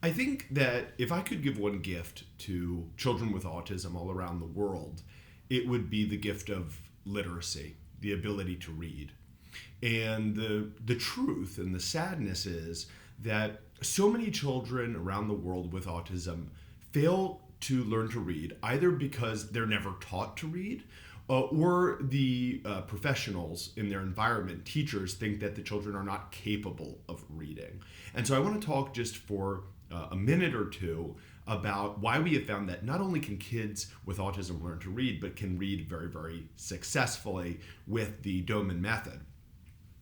I think that if I could give one gift to children with autism all around the world, it would be the gift of literacy, the ability to read. And the truth and the sadness is that so many children around the world with autism fail to learn to read, either because they're never taught to read, or the professionals in their environment, teachers, think that the children are not capable of reading. And so I want to talk just for a minute or two about why we have found that not only can kids with autism learn to read, but can read very, very successfully with the Doman Method.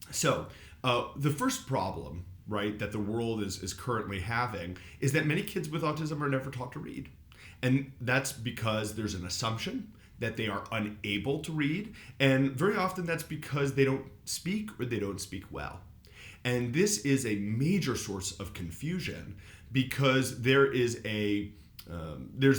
So the first problem, right, that the world is currently having is that many kids with autism are never taught to read. And that's because there's an assumption that they are unable to read. And very often that's because they don't speak or they don't speak well. And this is a major source of confusion because there's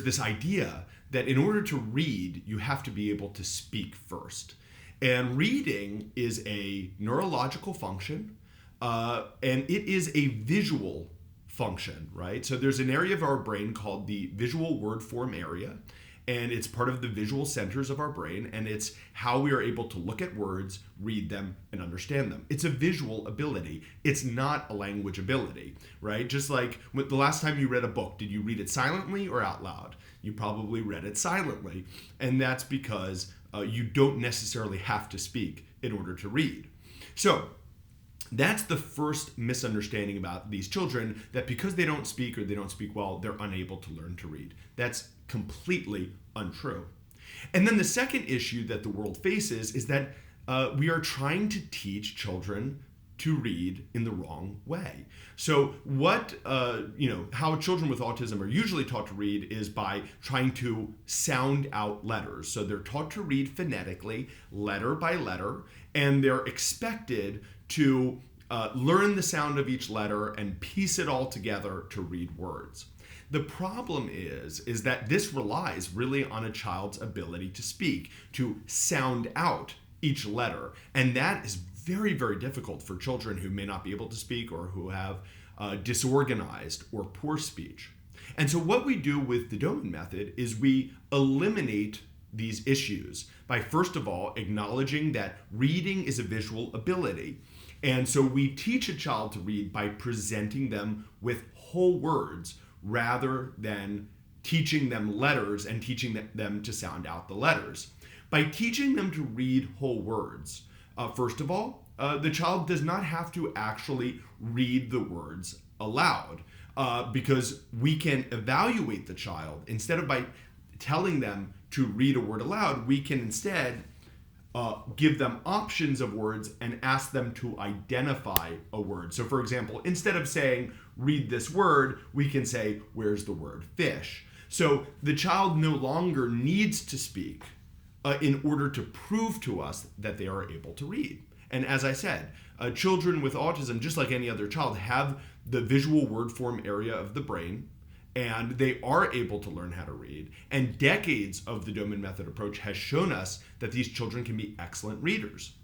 this idea that in order to read, you have to be able to speak first. And reading is a neurological function, and it is a visual function, right? So there's an area of our brain called the visual word form area, and it's part of the visual centers of our brain, and it's how we are able to look at words, read them, and understand them. It's a visual ability. It's not a language ability, right? Just like the last time you read a book, did you read it silently or out loud? You probably read it silently, and that's because you don't necessarily have to speak in order to read. So that's the first misunderstanding about these children, that because they don't speak or they don't speak well, they're unable to learn to read. That's completely untrue. And then the second issue that the world faces is that we are trying to teach children to read in the wrong way. So how children with autism are usually taught to read is by trying to sound out letters. So they're taught to read phonetically, letter by letter, and they're expected to learn the sound of each letter and piece it all together to read words. The problem is that this relies really on a child's ability to speak, to sound out each letter. And that is very, very difficult for children who may not be able to speak or who have disorganized or poor speech. And so what we do with the Doman Method is we eliminate these issues by, first of all, acknowledging that reading is a visual ability. And so we teach a child to read by presenting them with whole words rather than teaching them letters and teaching them to sound out the letters. By teaching them to read whole words, first of all, the child does not have to actually read the words aloud because we can evaluate the child. Instead of by telling them to read a word aloud, we can instead give them options of words and ask them to identify a word. So for example, instead of saying, read this word, we can say, where's the word fish? So the child no longer needs to speak in order to prove to us that they are able to read. And as I said, children with autism, just like any other child, have the visual word form area of the brain, and they are able to learn how to read. And decades of the Doman Method approach has shown us that these children can be excellent readers.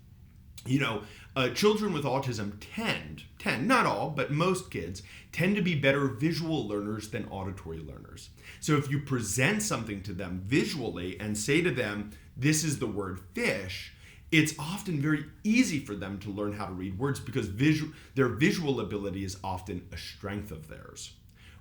Children with autism tend, not all, but most kids, tend to be better visual learners than auditory learners. So if you present something to them visually and say to them, this is the word fish, it's often very easy for them to learn how to read words because their visual ability is often a strength of theirs,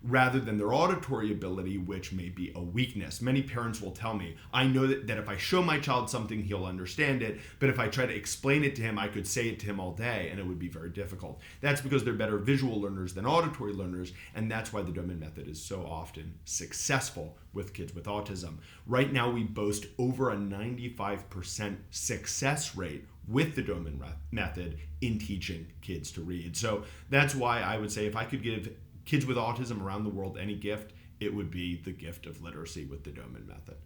rather than their auditory ability, which may be a weakness. Many parents will tell me, I know that if I show my child something, he'll understand it, but if I try to explain it to him, I could say it to him all day, and it would be very difficult. That's because they're better visual learners than auditory learners, and that's why the Doman Method is so often successful with kids with autism. Right now, we boast over a 95% success rate with the Doman Method in teaching kids to read. So that's why I would say if I could give kids with autism around the world any gift, it would be the gift of literacy with the Doman Method.